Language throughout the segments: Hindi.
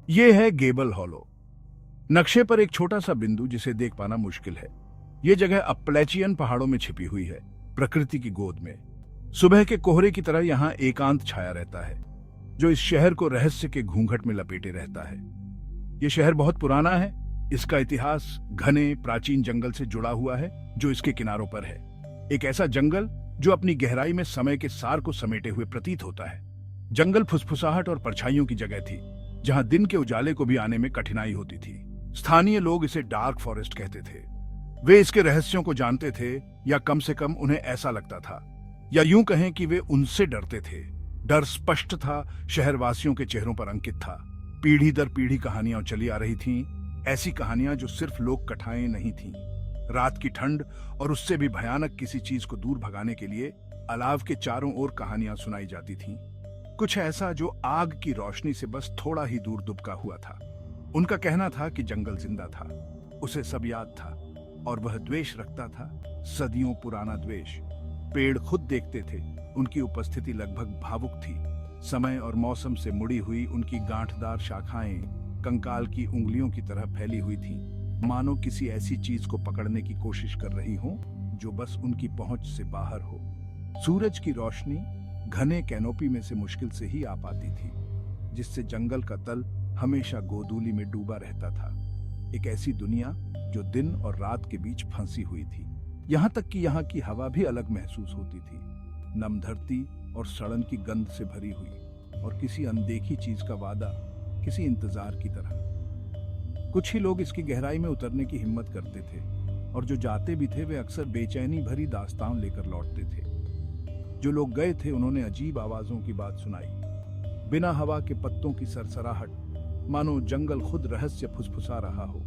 ये है गेबल हॉलो। नक्शे पर एक छोटा सा बिंदु जिसे देख पाना मुश्किल है। ये जगह अपलेचियन पहाड़ों में छिपी हुई है, प्रकृति की गोद में। सुबह के कोहरे की तरह यहाँ एकांत छाया रहता है, जो इस शहर को रहस्य के घूंघट में लपेटे रहता है। ये शहर बहुत पुराना है। इसका इतिहास घने प्राचीन जंगल से जुड़ा हुआ है, जो इसके किनारों पर है। एक ऐसा जंगल जो अपनी गहराई में समय के सार को समेटे हुए प्रतीत होता है। जंगल फुसफुसाहट और परछाइयों की जगह थी, जहां दिन के उजाले को भी आने में कठिनाई होती थी। स्थानीय लोग इसे डार्क फॉरेस्ट कहते थे। वे इसके रहस्यों को जानते थे, या कम से कम उन्हें ऐसा लगता था, या यूं कहें कि वे उनसे डरते थे। डर स्पष्ट था, शहरवासियों के चेहरों पर अंकित था। पीढ़ी दर पीढ़ी कहानियां चली आ रही थीं, ऐसी कहानियां जो सिर्फ लोक कथाएं नहीं थीं। रात की ठंड और उससे भी भयानक किसी चीज को दूर भगाने के लिए अलाव के चारों ओर कहानियां सुनाई जाती थीं। कुछ ऐसा जो आग की रोशनी से बस थोड़ा ही दूर दुबका हुआ था। उनका कहना था कि जंगल जिंदा था, उसे सब याद था, और वह द्वेष रखता था, सदियों पुराना द्वेष। पेड़ खुद देखते थे, उनकी उपस्थिति लगभग भावुक थी। समय और मौसम से मुड़ी हुई उनकी गांठदार शाखाएं कंकाल की उंगलियों की तरह फैली हुई थीं, मानो किसी ऐसी चीज को पकड़ने की कोशिश कर रही हो जो बस उनकी पहुंच से बाहर हो। सूरज की रोशनी घने कैनोपी में से मुश्किल से ही आ पाती थी, जिससे जंगल का तल हमेशा गोधूली में डूबा रहता था। एक ऐसी दुनिया जो दिन और रात के बीच फंसी हुई थी। यहाँ तक कि यहाँ की हवा भी अलग महसूस होती थी, नम धरती और सड़न की गंध से भरी हुई, और किसी अनदेखी चीज का वादा, किसी इंतजार की तरह। कुछ ही लोग इसकी गहराई में उतरने की हिम्मत करते थे, और जो जाते भी थे वे अक्सर बेचैनी भरी दास्तान लेकर लौटते थे। जो लोग गए थे उन्होंने अजीब आवाजों की बात सुनाई, बिना हवा के पत्तों की सरसराहट, मानो जंगल खुद रहस्य फुसफुसा रहा हो।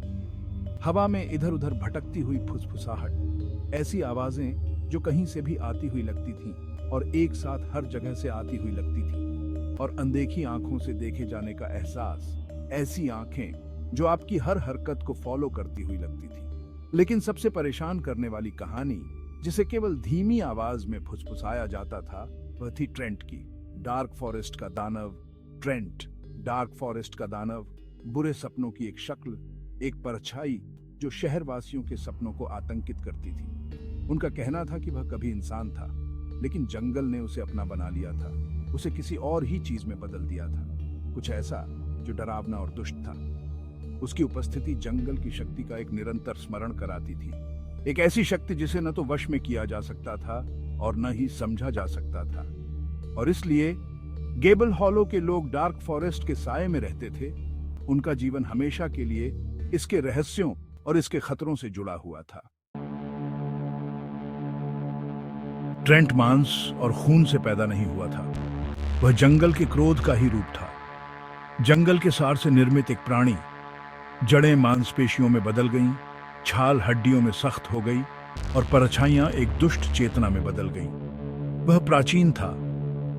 हवा में इधर उधर भटकती हुई फुसफुसाहट, ऐसी आवाजें जो कहीं से भी आती हुई लगती थीं और एक साथ हर जगह से आती हुई लगती थीं, और अनदेखी आंखों से देखे जाने का एहसास, ऐसी आंखें जो आपकी हर हरकत को फॉलो करती हुई लगती थी। लेकिन सबसे परेशान करने वाली कहानी, जिसे केवल धीमी आवाज में फुसफुसाया जाता था, वह थी ट्रेंट की। डार्क फॉरेस्ट का दानव ट्रेंट। डार्क फॉरेस्ट का दानव बुरे सपनों की एक शक्ल, एक परछाई जो शहरवासियों के सपनों को आतंकित करती थी। उनका कहना था कि वह कभी इंसान था, लेकिन जंगल ने उसे अपना बना लिया था, उसे किसी और ही चीज में बदल दिया था, कुछ ऐसा जो डरावना और दुष्ट था। उसकी उपस्थिति जंगल की शक्ति का एक निरंतर स्मरण कराती थी, एक ऐसी शक्ति जिसे न तो वश में किया जा सकता था और न ही समझा जा सकता था। और इसलिए गेबल हॉलो के लोग डार्क फॉरेस्ट के साये में रहते थे। उनका जीवन हमेशा के लिए इसके रहस्यों और इसके खतरों से जुड़ा हुआ था। ट्रेंट मांस और खून से पैदा नहीं हुआ था, वह जंगल के क्रोध का ही रूप था। जंगल के सार से निर्मित एक प्राणी। जड़ें मांसपेशियों में बदल गईं, छाल हड्डियों में सख्त हो गई, और परछाइयां एक दुष्ट चेतना में बदल गईं। वह प्राचीन था,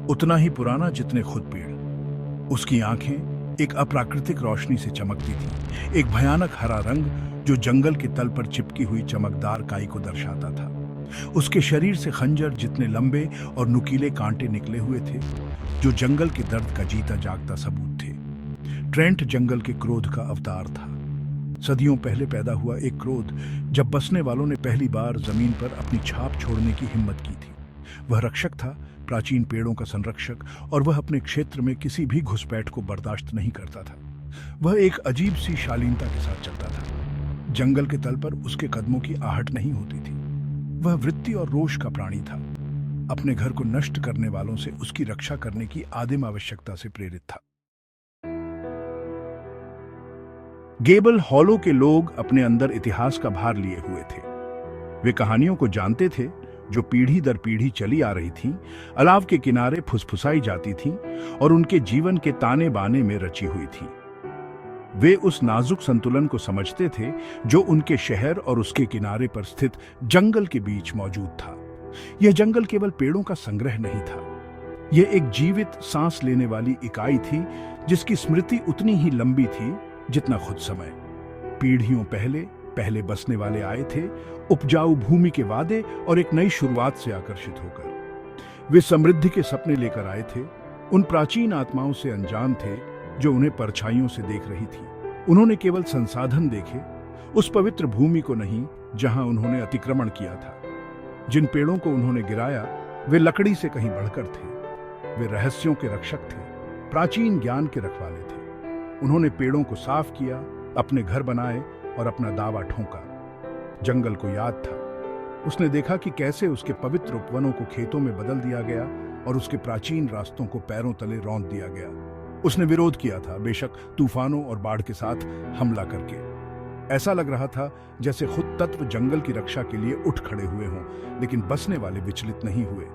उतना ही पुराना जितने खुद पेड़। उसकी आंखें एक अप्राकृतिक रोशनी से चमकती थीं, एक भयानक हरा रंग जो जंगल के तल पर चिपकी हुई चमकदार काई को दर्शाता था। उसके शरीर से खंजर जितने लंबे और नुकीले कांटे निकले हुए थे, जो जंगल के दर्द का जीता जागता सबूत थे। ट्रेंट जंगल के क्रोध का अवतार था। सदियों पहले पैदा हुआ एक क्रोध, जब बसने वालों ने पहली बार जमीन पर अपनी छाप छोड़ने की हिम्मत की थी। वह रक्षक था, प्राचीन पेड़ों का संरक्षक, और वह अपने क्षेत्र में किसी भी घुसपैठ को बर्दाश्त नहीं करता था। वह एक अजीब सी शालीनता के साथ चलता था। जंगल के तल पर उसके कदमों की आहट नहीं होती थी। वह वृत्ति और रोष का प्राणी था, अपने घर को नष्ट करने वालों से उसकी रक्षा करने की आदिम आवश्यकता से प्रेरित था। गेबल हॉलो के लोग अपने अंदर इतिहास का भार लिए हुए थे। वे कहानियों को जानते थे जो पीढ़ी दर पीढ़ी चली आ रही थीं, अलाव के किनारे फुसफुसाई जाती थीं और उनके जीवन के ताने बाने में रची हुई थीं। वे उस नाजुक संतुलन को समझते थे जो उनके शहर और उसके किनारे पर स्थित जंगल के बीच मौजूद था। यह जंगल केवल पेड़ों का संग्रह नहीं था, यह एक जीवित सांस लेने वाली इकाई थी जिसकी स्मृति उतनी ही लंबी थी जितना खुद समय। पीढ़ियों पहले पहले बसने वाले आए थे, उपजाऊ भूमि के वादे और एक नई शुरुआत से आकर्षित होकर। वे समृद्धि के सपने लेकर आए थे, उन प्राचीन आत्माओं से अनजान थे जो उन्हें परछाइयों से देख रही थी। उन्होंने केवल संसाधन देखे, उस पवित्र भूमि को नहीं जहां उन्होंने अतिक्रमण किया था। जिन पेड़ों को उन्होंने गिराया वे लकड़ी से कहीं बढ़कर थे। वे रहस्यों के रक्षक थे, प्राचीन ज्ञान के रखवाले थे। उन्होंने पेड़ों को साफ किया, अपने घर बनाए और अपना दावा ठोंका। जंगल को याद था, उसने देखा कि कैसे उसके पवित्र उपवनों को खेतों में बदल दिया गया और उसके प्राचीन रास्तों को पैरों तले रौंद दिया गया। उसने विरोध किया था, बेशक तूफानों और बाढ़ के साथ हमला करके। ऐसा लग रहा था जैसे खुद तत्व जंगल की रक्षा के लिए उठ खड़े हुए हों, लेकिन बसने वाले विचलित नहीं हुए।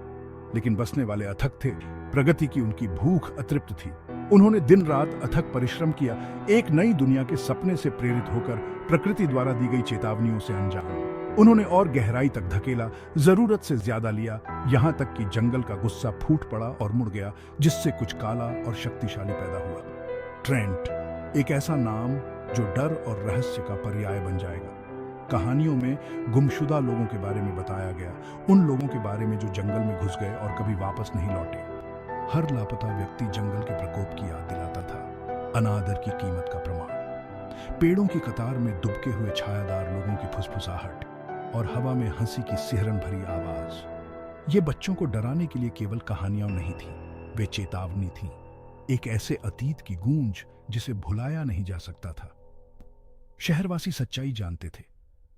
लेकिन बसने वाले अथक थे, प्रगति की उनकी भूख अतृप्त थी। उन्होंने दिन रात अथक परिश्रम किया, एक नई दुनिया के सपने से प्रेरित होकर प्रकृति द्वारा दी गई चेतावनियों से अनजान। उन्होंने और गहराई तक धकेला, जरूरत से ज्यादा लिया, यहां तक कि जंगल का गुस्सा फूट पड़ा और मुड़ गया, जिससे कुछ काला और शक्तिशाली पैदा हुआ। ट्रेंट, एक ऐसा नाम जो डर और रहस्य का पर्याय बन जाएगा। कहानियों में गुमशुदा लोगों के बारे में बताया गया, उन लोगों के बारे में जो जंगल में घुस गए और कभी वापस नहीं लौटे। हर लापता व्यक्ति जंगल के प्रकोप की याद दिलाता था, अनादर की कीमत का प्रमाण। पेड़ों की कतार में दुबके हुए छायादार लोगों की फुसफुसाहट और हवा में हंसी की सिहरन भरी आवाज। ये बच्चों को डराने के लिए केवल कहानियां नहीं थी, वे चेतावनी थी, एक ऐसे अतीत की गूंज जिसे भुलाया नहीं जा सकता था। शहरवासी सच्चाई जानते थे,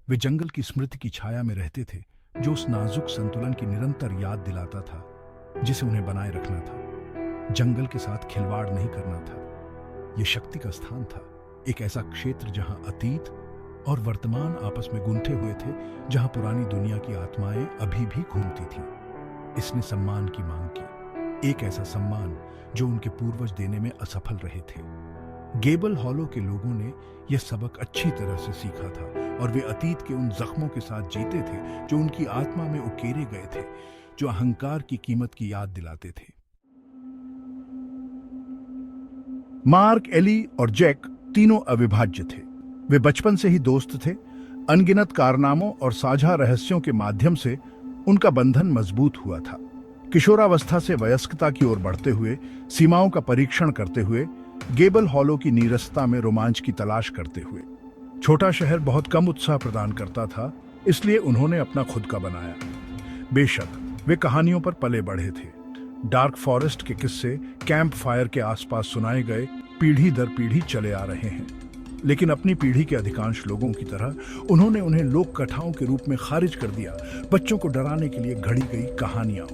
वे जंगल की स्मृति की छाया में रहते थे, जो उस नाजुक संतुलन की निरंतर याद दिलाता था जिसे उन्हें बनाए रखना था। जंगल के साथ खिलवाड़ नहीं करना था। यह शक्ति का स्थान था, एक ऐसा क्षेत्र जहां अतीत और वर्तमान आपस में गुंथे हुए थे, जहां पुरानी दुनिया की आत्माएं अभी भी घूमती थीं। इसने सम्मान की मांग की, एक ऐसा सम्मान जो उनके पूर्वज देने में असफल रहे थे। गेबल हॉलो के लोगों ने यह सबक अच्छी तरह से सीखा था और वे अतीत के उन जख्मों के साथ जीते थे जो उनकी आत्मा में उकेरे गए थे, जो अहंकार की कीमत की याद दिलाते थे। मार्क, एली और जैक तीनों अविभाज्य थे। वे बचपन से ही दोस्त थे। अनगिनत कारनामों और साझा रहस्यों के माध्यम से उनका बंधन मजबूत हुआ था। किशोरावस्था से वयस्कता की ओर बढ़ते हुए, सीमाओं का परीक्षण करते हुए, गेबल हॉलो की नीरसता में रोमांच की तलाश करते हुए। छोटा शहर बहुत कम उत्साह प्रदान करता था, इसलिए उन्होंने अपना खुद का बनाया। बेशक वे कहानियों पर पले बढ़े थे। डार्क फॉरेस्ट के किस्से कैंप फायर के आसपास सुनाए गए, पीढ़ी दर पीढ़ी चले आ रहे हैं। लेकिन अपनी पीढ़ी के अधिकांश लोगों की तरह उन्होंने उन्हें लोक कथाओं के रूप में खारिज कर दिया, बच्चों को डराने के लिए घड़ी गई कहानियां।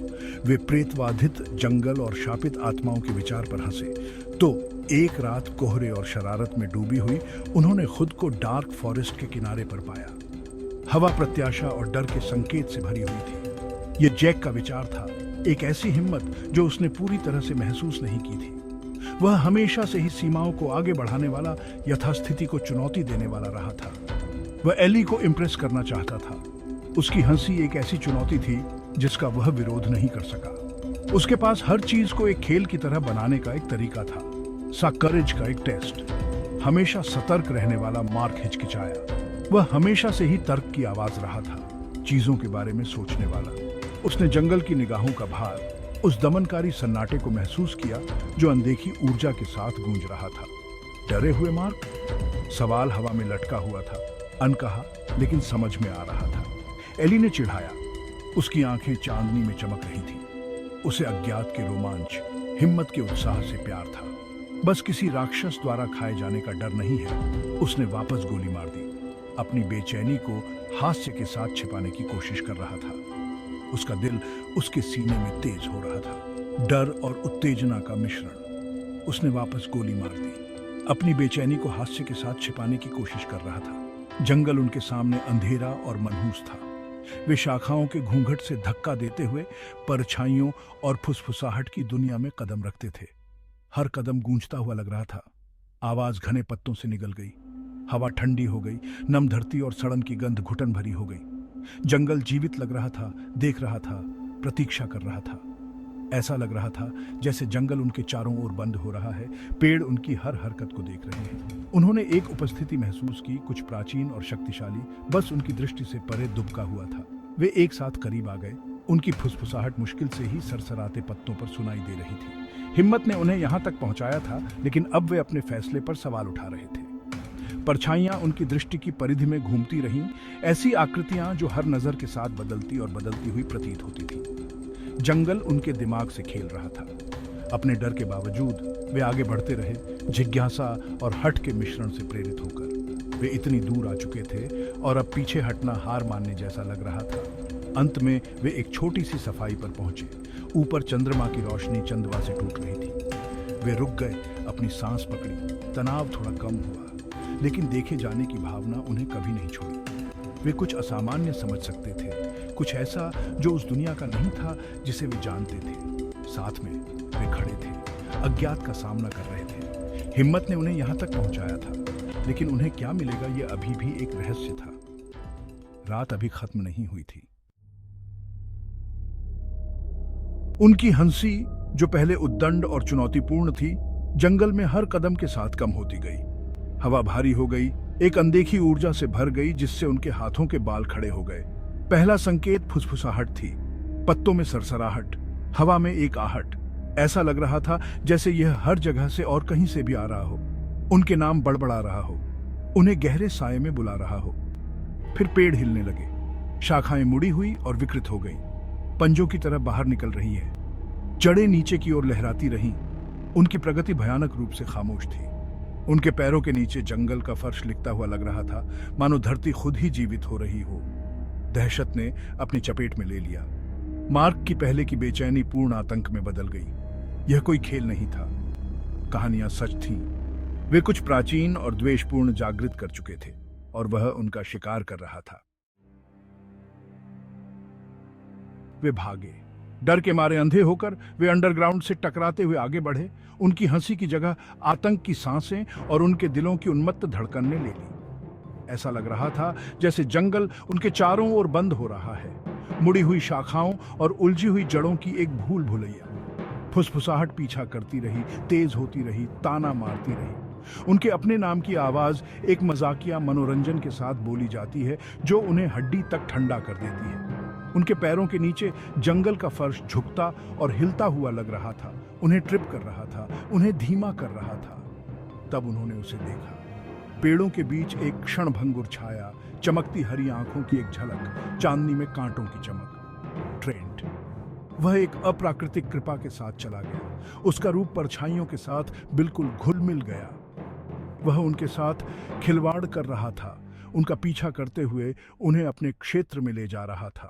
वे प्रेतवाधित जंगल और शापित आत्माओं के विचार पर हंसे। तो एक रात कोहरे और शरारत में डूबी हुई उन्होंने खुद को डार्क फॉरेस्ट के किनारे पर पाया। हवा प्रत्याशा और डर के संकेत से भरी हुई थी। यह जैक का विचार था, एक ऐसी हिम्मत जो उसने पूरी तरह से महसूस नहीं की थी। वह हमेशा से ही सीमाओं को आगे बढ़ाने वाला, यथास्थिति को चुनौती देने वाला रहा था। वह एली को इम्प्रेस करना चाहता था। उसकी हंसी एक ऐसी चुनौती थी जिसका वह विरोध नहीं कर सका। उसके पास हर चीज को एक खेल की तरह बनाने का एक तरीका था, सा करेज का एक टेस्ट। हमेशा सतर्क रहने वाला मार्क हिचकिचाया। वह हमेशा से ही तर्क की आवाज रहा था, चीजों के बारे में सोचने वाला। उसने जंगल की निगाहों का भार, उस दमनकारी सन्नाटे को महसूस किया जो अनदेखी ऊर्जा के साथ गूंज रहा था। डरे हुए मार्क? सवाल हवा में लटका हुआ था, अनकहा लेकिन समझ में आ रहा था। एली ने चिढ़ाया। उसकी आंखें चांदनी में चमक रही थी। उसे अज्ञात के रोमांच, हिम्मत के उत्साह से प्यार था। बस किसी राक्षस द्वारा खाए जाने का डर नहीं है। उसने वापस गोली मार दी। अपनी बेचैनी को हास्य के साथ छिपाने की कोशिश कर रहा था। उसका दिल उसके सीने में तेज हो रहा था, डर और उत्तेजना का मिश्रण। उसने वापस गोली मार दी। अपनी बेचैनी को हास्य के साथ छिपाने की कोशिश कर रहा था। जंगल उनके सामने अंधेरा और मनहूस था। वे शाखाओं के घूंघट से धक्का देते हुए परछाइयों और फुसफुसाहट की दुनिया में कदम रखते थे। हर कदम गूंजता हुआ लग रहा था। आवाज घने पत्तों से निकल गई। हवा ठंडी हो गई। नम धरती और सड़न की गंध घुटन भरी हो गई। जंगल जीवित लग रहा था, देख रहा था, प्रतीक्षा कर रहा था। ऐसा लग रहा था जैसे जंगल उनके चारों ओर बंद हो रहा है, पेड़ उनकी हर हरकत को देख रहे हैं। उन्होंने एक उपस्थिति महसूस की, कुछ प्राचीन और शक्तिशाली, बस उनकी दृष्टि से परे दुबका हुआ था। वे एक साथ करीब आ गए। उनकी फुसफुसाहट मुश्किल से ही सरसराते पत्तों पर सुनाई दे रही थी। हिम्मत ने उन्हें यहां तक पहुंचाया था, लेकिन अब वे अपने फैसले पर सवाल उठा रहे थे। परछाइयां उनकी दृष्टि की परिधि में घूमती रहीं, ऐसी आकृतियां जो हर नजर के साथ बदलती और बदलती हुई प्रतीत होती थी। जंगल उनके दिमाग से खेल रहा था। अपने डर के बावजूद वे आगे बढ़ते रहे, जिज्ञासा और हट के मिश्रण से प्रेरित होकर। वे इतनी दूर आ चुके थे और अब पीछे हटना हार मानने जैसा लग रहा था। अंत में वे एक छोटी सी सफाई पर पहुंचे। ऊपर चंद्रमा की रोशनी चंदवा से टूट रही थी। वे रुक गए, अपनी सांस पकड़ी। तनाव थोड़ा कम हुआ, लेकिन देखे जाने की भावना उन्हें कभी नहीं छोड़ी। वे कुछ असामान्य समझ सकते थे, कुछ ऐसा जो उस दुनिया का नहीं था जिसे वे जानते थे। साथ में वे खड़े थे, अज्ञात का सामना कर रहे थे। हिम्मत ने उन्हें यहां तक पहुंचाया था, लेकिन उन्हें क्या मिलेगा ये अभी भी एक रहस्य था। रात अभी खत्म नहीं हुई थी। उनकी हंसी, जो पहले उद्दंड और चुनौतीपूर्ण थी, जंगल में हर कदम के साथ कम होती गई। हवा भारी हो गई, एक अनदेखी ऊर्जा से भर गई जिससे उनके हाथों के बाल खड़े हो गए। पहला संकेत फुसफुसाहट थी, पत्तों में सरसराहट, हवा में एक आहट। ऐसा लग रहा था जैसे यह हर जगह से और कहीं से भी आ रहा हो, उनके नाम बड़बड़ा रहा हो, उन्हें गहरे साये में बुला रहा हो। फिर पेड़ हिलने लगे, शाखाएं मुड़ी हुई और विकृत हो गईं, पंजों की तरह बाहर निकल रही है। जड़ें नीचे की ओर लहराती रहीं। उनकी प्रगति भयानक रूप से खामोश थी। उनके पैरों के नीचे जंगल का फर्श लिकता हुआ लग रहा था, मानो धरती खुद ही जीवित हो रही हो। दहशत ने अपनी चपेट में ले लिया। मार्क की पहले की बेचैनी पूर्ण आतंक में बदल गई। यह कोई खेल नहीं था, कहानियां सच थीं। वे कुछ प्राचीन और द्वेषपूर्ण जागृत कर चुके थे और वह उनका शिकार कर रहा था। वे भागे, डर के मारे अंधे होकर वे अंडरग्राउंड से टकराते हुए आगे बढ़े। उनकी हंसी की जगह आतंक की सांसें और उनके दिलों की उन्मत्त धड़कन ने ले ली। ऐसा लग रहा था जैसे जंगल उनके चारों ओर बंद हो रहा है, मुड़ी हुई शाखाओं और उलझी हुई जड़ों की एक भूल भुलैया। फुसफुसाहट पीछा करती रही, तेज होती रही, ताना मारती रही। उनके अपने नाम की आवाज एक मजाकिया मनोरंजन के साथ बोली जाती है जो उन्हें हड्डी तक ठंडा कर देती है। उनके पैरों के नीचे जंगल का फर्श झुकता और हिलता हुआ लग रहा था, उन्हें ट्रिप कर रहा था, उन्हें धीमा कर रहा था। तब उन्होंने उसे देखा। पेड़ों के बीच एक क्षणभंगुर छाया, चमकती हरी आंखों की एक झलक, चांदनी में कांटों की चमक। ट्रेंट। वह एक अप्राकृतिक कृपा के साथ चला गया। उसका रूप परछाइयों के साथ बिल्कुल घुल मिल गया। वह उनके साथ खिलवाड़ कर रहा था, उनका पीछा करते हुए उन्हें अपने क्षेत्र में ले जा रहा था।